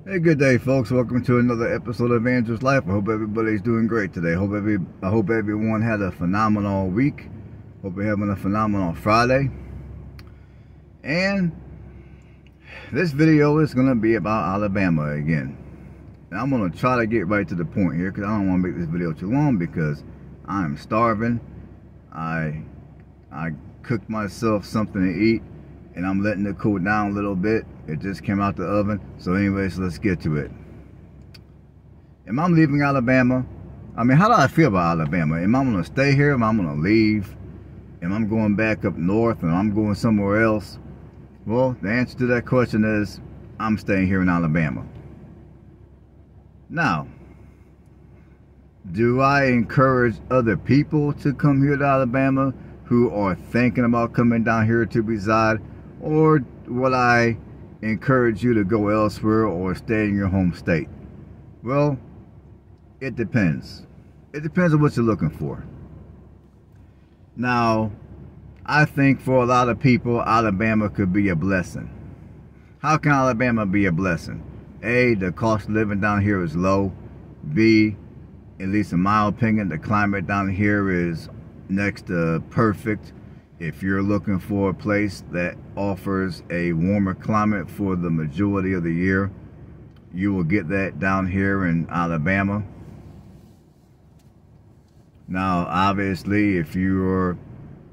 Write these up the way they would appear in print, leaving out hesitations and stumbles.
Hey, good day, folks. Welcome to another episode of Andrew's Life. I hope everybody's doing great today. I hope everyone had a phenomenal week. Hope you're having a phenomenal Friday. And this video is going to be about Alabama again. And I'm going to try to get right to the point here because I don't want to make this video too long because I'm starving. I cooked myself something to eat and I'm letting it cool down a little bit. It just came out the oven. So anyways, let's get to it. Am I leaving Alabama? I mean, how do I feel about Alabama? Am I going to stay here? Am I going to leave? Am I going back up north and I'm going somewhere else? Well, the answer to that question is I'm staying here in Alabama. Now, do I encourage other people to come here to Alabama who are thinking about coming down here to reside? Or would I encourage you to go elsewhere or stay in your home state? Well, it depends. It depends on what you're looking for. Now, I think for a lot of people, Alabama could be a blessing. How can Alabama be a blessing? A, the cost of living down here is low. B, at least in my opinion, the climate down here is next to perfect. If you're looking for a place that offers a warmer climate for the majority of the year, you will get that down here in Alabama. Now, obviously, if you're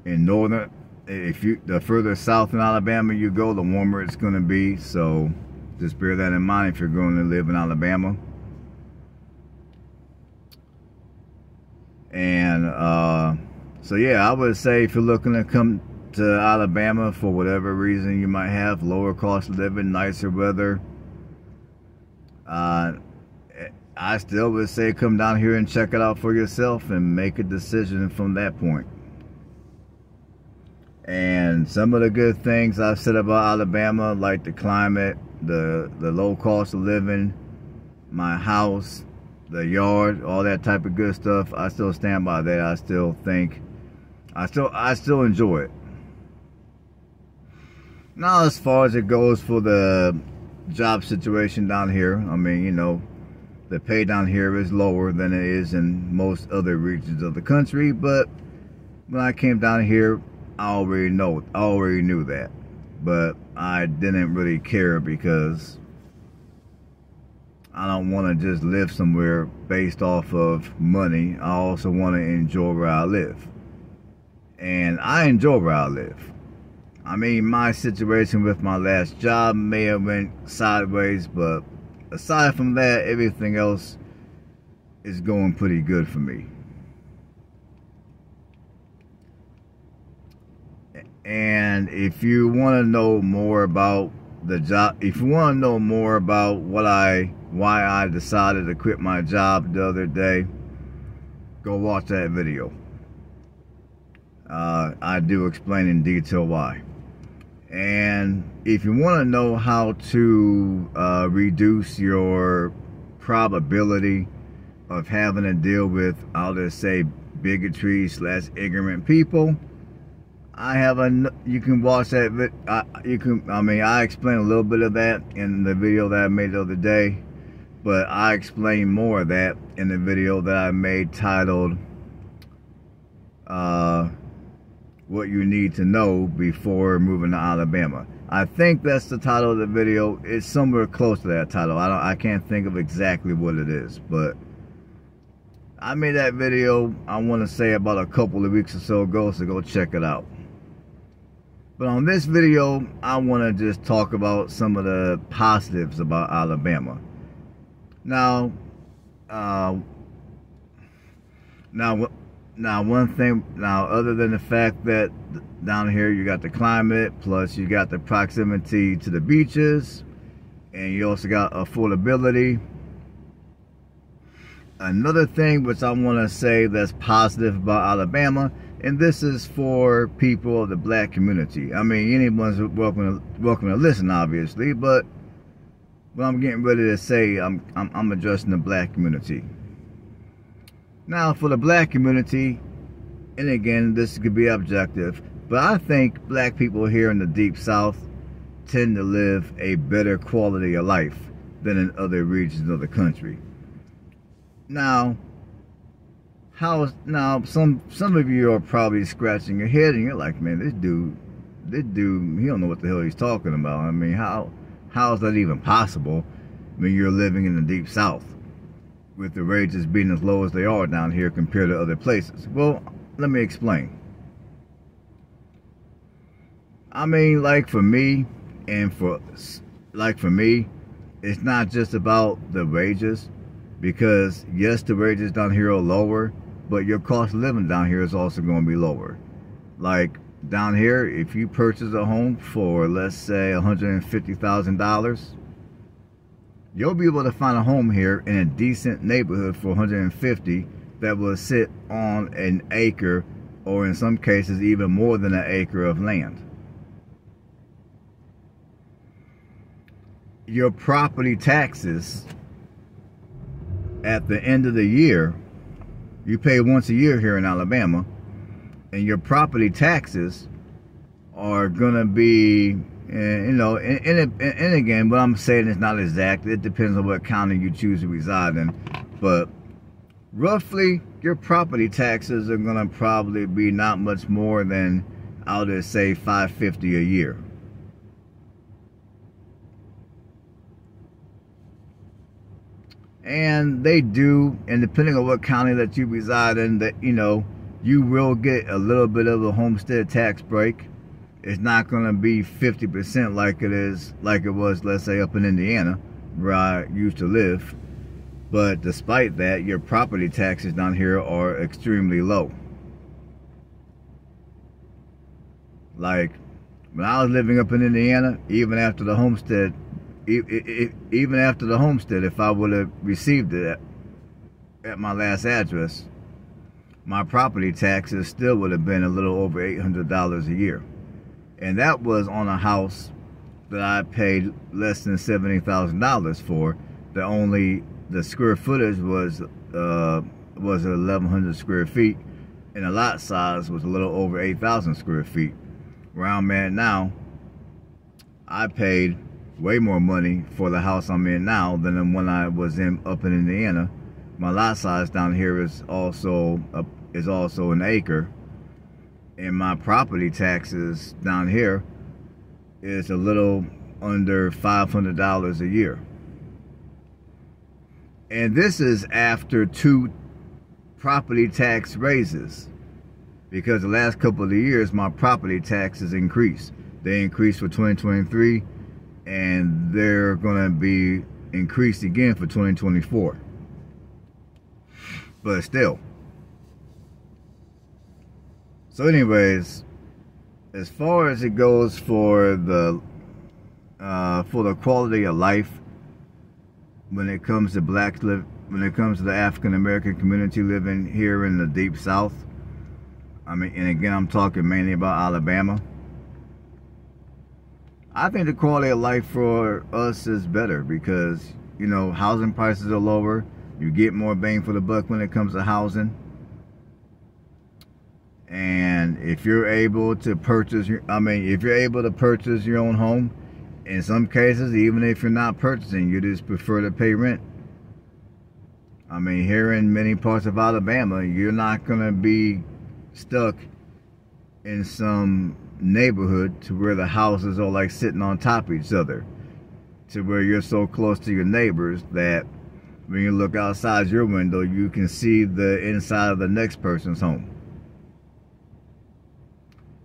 in the further south in Alabama you go, the warmer it's going to be. So just bear that in mind if you're going to live in Alabama. And so yeah, I would say if you're looking to come to Alabama for whatever reason you might have, lower cost of living, nicer weather, I still would say come down here and check it out for yourself and make a decision from that point. And some of the good things I've said about Alabama, like the climate, the low cost of living, my house, the yard, all that type of good stuff, I still stand by that. I still enjoy it. Now, as far as it goes for the job situation down here, I mean, you know, the pay down here is lower than it is in most other regions of the country, but when I came down here, I already knew that, but I didn't really care because I don't want to just live somewhere based off of money. I also want to enjoy where I live. And I enjoy where I live. I mean, my situation with my last job may have went sideways, but aside from that, everything else is going pretty good for me. And if you want to know more about the job, if you want to know more about why I decided to quit my job the other day, go watch that video. I do explain in detail why. And if you want to know how to reduce your probability of having to deal with, I'll just say, bigotry / ignorant people, you can watch that. I explain a little bit of that in the video that I made the other day, but I explain more of that in the video that I made titled what you need to know before moving to Alabama. I think that's the title of the video. It's somewhere close to that title. I can't think of exactly what it is, but I made that video, I want to say, about a couple of weeks or so ago, so go check it out. But on this video, I want to just talk about some of the positives about Alabama. Now, other than the fact that down here you got the climate, plus you got the proximity to the beaches, and you also got affordability. Another thing which I want to say that's positive about Alabama, and this is for people of the black community. I mean, anyone's welcome to listen, obviously, but what I'm getting ready to say, I'm addressing the black community. Now, for the black community, and again, this could be objective, but I think black people here in the Deep South tend to live a better quality of life than in other regions of the country. Now, some of you are probably scratching your head and you're like, man, this dude, he don't know what the hell he's talking about. I mean, how is that even possible when you're living in the deep south with the wages being as low as they are down here compared to other places? Well, let me explain. I mean, like for me, it's not just about the wages, because yes, the wages down here are lower, but your cost of living down here is also going to be lower. Like down here, if you purchase a home for, let's say, $150,000, you'll be able to find a home here in a decent neighborhood for $150,000 that will sit on an acre, or in some cases even more than an acre of land. Your property taxes at the end of the year, you pay once a year here in Alabama, and your property taxes are gonna be, and again, what I'm saying is not exact. It depends on what county you choose to reside in, but roughly your property taxes are gonna probably be not much more than, I'll just say, $550 a year. And they do, and depending on what county that you reside in, that you will get a little bit of a homestead tax break. It's not going to be 50% like it was, let's say, up in Indiana, where I used to live. But despite that, your property taxes down here are extremely low. Like when I was living up in Indiana, even after the homestead, if I would have received it at my last address, my property taxes still would have been a little over $800 a year. And that was on a house that I paid less than $70,000 for. The square footage was 1,100 square feet, and the lot size was a little over 8,000 square feet. Where I'm at now, I paid way more money for the house I'm in now than the one I was in up in Indiana. My lot size down here is also an acre, and my property taxes down here is a little under $500 a year. And this is after 2 property tax raises, because the last couple of years my property taxes increased. They increased for 2023, and they're going to be increased again for 2024. But still. So anyways, as far as it goes for the quality of life, when it comes to when it comes to the African American community living here in the deep south, I mean, and again, I'm talking mainly about Alabama, I think the quality of life for us is better because, housing prices are lower. You get more bang for the buck when it comes to housing. And if you're able to purchase your own home, in some cases, even if you're not purchasing, you just prefer to pay rent. I mean, here in many parts of Alabama, you're not going to be stuck in some neighborhood to where the houses are like sitting on top of each other, to where you're so close to your neighbors that when you look outside your window, you can see the inside of the next person's home.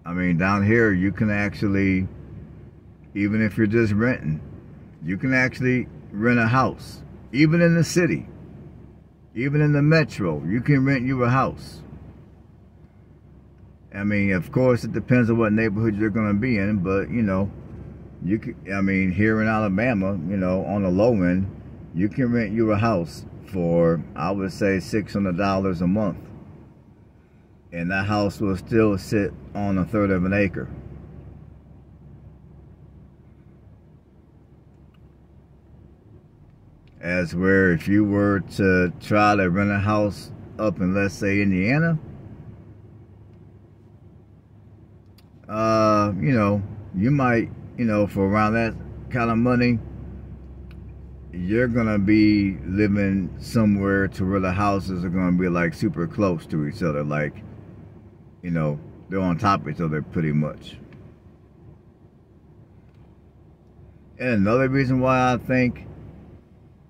I mean, down here, you can actually, even if you're just renting, you can actually rent a house. Even in the city, even in the metro, you can rent you a house. I mean, of course, it depends on what neighborhood you're going to be in, but, you can, I mean, here in Alabama, on the low end, you can rent you a house for, I would say, $600 a month. And that house will still sit on 1/3 of an acre. As where if you were to try to rent a house up in, let's say, Indiana, you might, for around that kind of money, you might be able to rent a house for $1,000 a month. And that house will still sit on 1/3 of an acre. As where if you were to try to rent a house up in, let's say, Indiana, you might, for around that kind of money, you might be able to rent a house for $1,000 a month. And that house will still sit on 1/3 of an acre. you're gonna be living somewhere to where the houses are gonna be like super close to each other, like, you know, they're on top of each other pretty much. And another reason why I think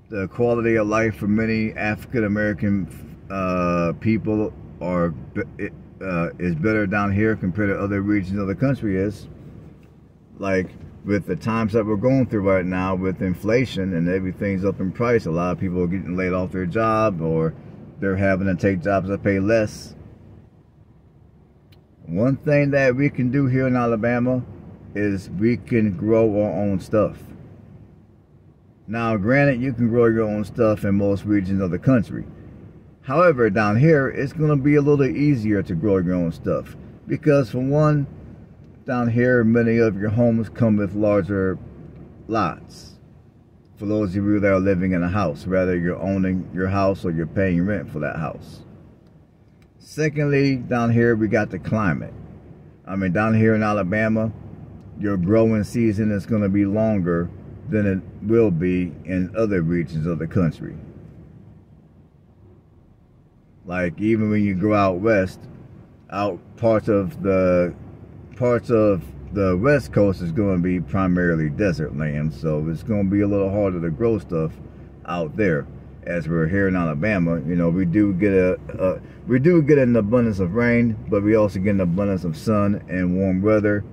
the quality of life for many African American people is better down here compared to other regions of the country is, like, with the times that we're going through right now with inflation and everything's up in price, a lot of people are getting laid off their job, or they're having to take jobs that pay less. One thing that we can do here in Alabama is we can grow our own stuff. Now, granted, you can grow your own stuff in most regions of the country. However, down here, it's going to be a little easier to grow your own stuff. Because, for one, down here, many of your homes come with larger lots. For those of you that are living in a house, whether you're owning your house or you're paying rent for that house. Secondly, down here, we got the climate. I mean, down here in Alabama, your growing season is going to be longer than it will be in other regions of the country. Like, even when you go out west, parts of the west coast is going to be primarily desert land, so it's going to be a little harder to grow stuff out there. As we're here in Alabama, you know, we do get an abundance of rain, but we also get an abundance of sun and warm weather,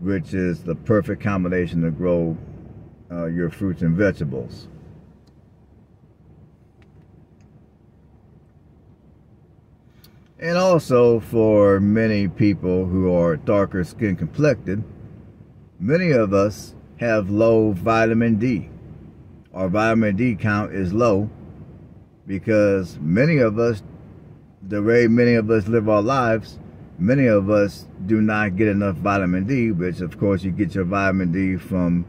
which is the perfect combination to grow your fruits and vegetables. And also, for many people who are darker skin complected, many of us have low vitamin D. Our vitamin D count is low because many of us, the way many of us live our lives, many of us do not get enough vitamin D, which of course you get your vitamin D from,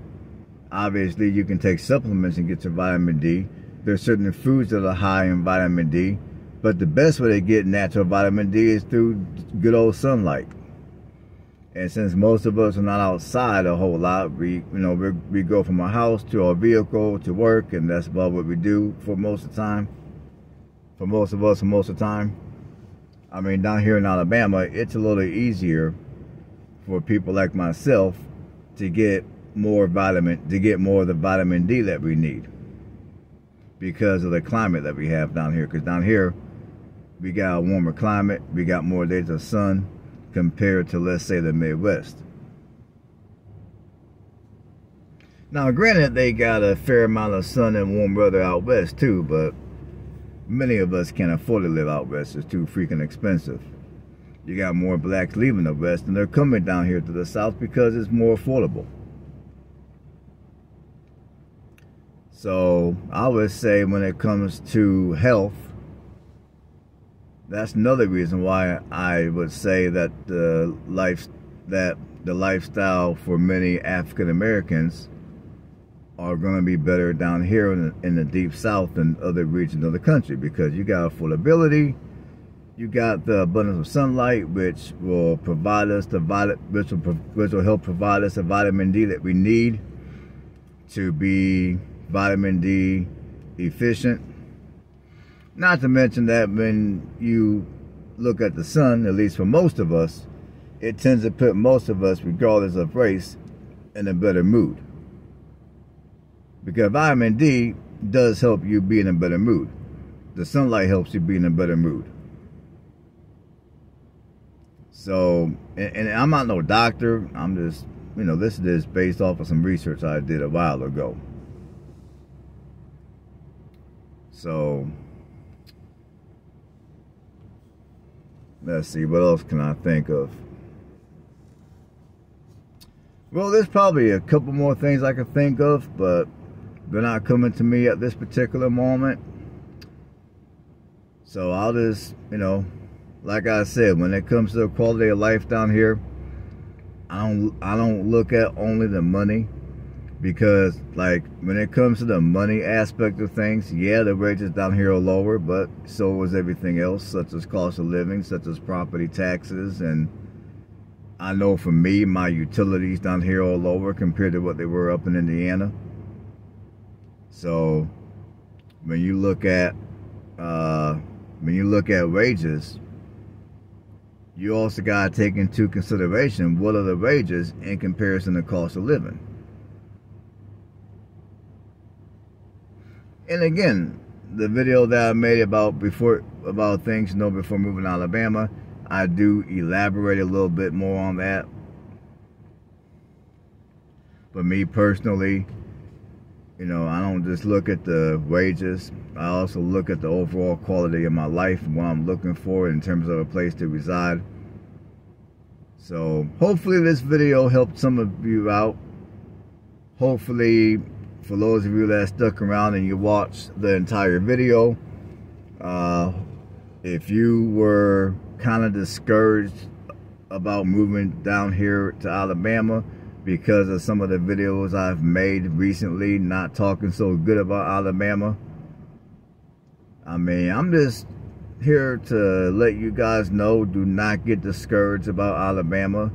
obviously you can take supplements and get your vitamin D. There's certain foods that are high in vitamin D, but the best way to get natural vitamin D is through good old sunlight. And since most of us are not outside a whole lot, we go from our house to our vehicle to work, and that's about what we do for most of the time. For most of us, for most of the time. I mean, down here in Alabama, it's a little easier for people like myself to get more of the vitamin D that we need because of the climate that we have down here. Because down here, we got a warmer climate, we got more days of sun compared to, let's say, the Midwest. Now, granted, they got a fair amount of sun and warm weather out west too, but many of us can't afford to live out west. It's too freaking expensive. You got more blacks leaving the west, and they're coming down here to the south because it's more affordable. So I would say when it comes to health, that's another reason why I would say that the lifestyle for many African Americans are going to be better down here in the deep south than other regions of the country, because you got affordability, you got the abundance of sunlight, which will provide us which will help provide us the vitamin D that we need to be vitamin D efficient. Not to mention that when you look at the sun, at least for most of us, it tends to put most of us, regardless of race, in a better mood. Because vitamin D does help you be in a better mood. The sunlight helps you be in a better mood. So, and I'm not no doctor. I'm just, this is based off of some research I did a while ago. So, let's see, what else can I think of? Well, there's probably a couple more things I can think of, but they're not coming to me at this particular moment. So I'll just, like I said, when it comes to the quality of life down here, I don't look at only the money, because like when it comes to the money aspect of things, yeah, the wages down here are lower, but so is everything else, such as cost of living, such as property taxes, and I know for me, my utilities down here are lower compared to what they were up in Indiana. So when you look at wages, you also got to take into consideration what are the wages in comparison to cost of living. And again, the video that I made about things to know before moving to Alabama, I do elaborate a little bit more on that. But me personally, I don't just look at the wages. I also look at the overall quality of my life and what I'm looking for in terms of a place to reside. So hopefully this video helped some of you out. Hopefully, for those of you that stuck around and you watched the entire video, if you were kind of discouraged about moving down here to Alabama because of some of the videos I've made recently not talking so good about Alabama, I'm just here to let you guys know, do not get discouraged about Alabama.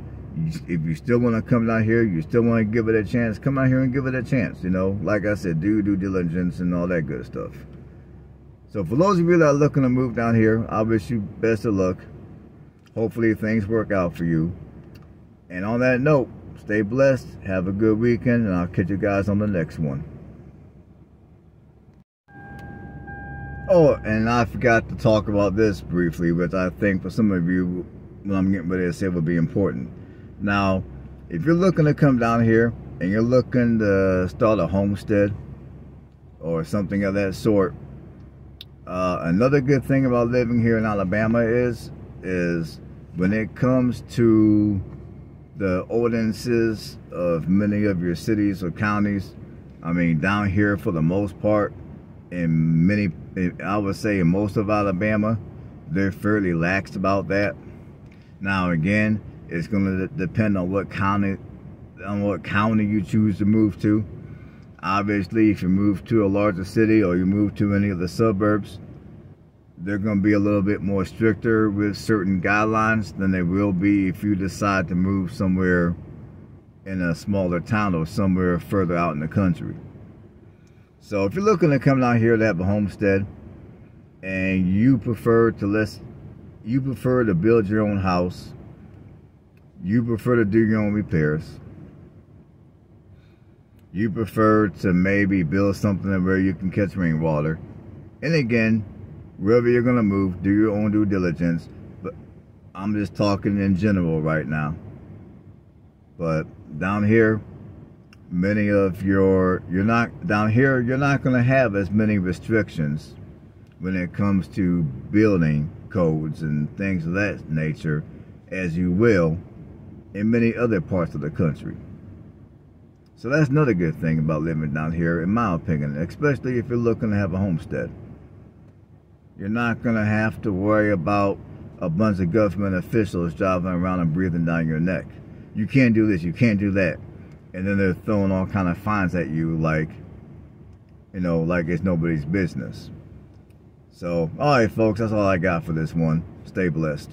If you still want to come down here, you still want to give it a chance, come out here and give it a chance. Like I said, do due diligence and all that good stuff. So for those of you that are looking to move down here, I wish you best of luck. Hopefully things work out for you. And on that note, stay blessed, have a good weekend, and I'll catch you guys on the next one. Oh, and I forgot to talk about this briefly, which I think for some of you, what I'm getting ready to say will be important. Now, if you're looking to come down here and you're looking to start a homestead or something of that sort, another good thing about living here in Alabama is when it comes to the ordinances of many of your cities or counties, down here for the most part, I would say in most of Alabama, they're fairly lax about that. Now again, it's going to depend on what county you choose to move to. Obviously, if you move to a larger city or you move to any of the suburbs, they're going to be a little bit more stricter with certain guidelines than they will be if you decide to move somewhere in a smaller town or somewhere further out in the country. So if you're looking to come down here to have a homestead and you prefer to build your own house, you prefer to do your own repairs, you prefer to maybe build something where you can catch rainwater, and again, wherever you're going to move, do your own due diligence. But I'm just talking in general right now. But down here, you're not going to have as many restrictions when it comes to building codes and things of that nature as you will in many other parts of the country. So that's another good thing about living down here, in my opinion, especially if you're looking to have a homestead. You're not going to have to worry about a bunch of government officials driving around and breathing down your neck. You can't do this, you can't do that. And then they're throwing all kind of fines at you like it's nobody's business. So, alright folks, that's all I got for this one. Stay blessed.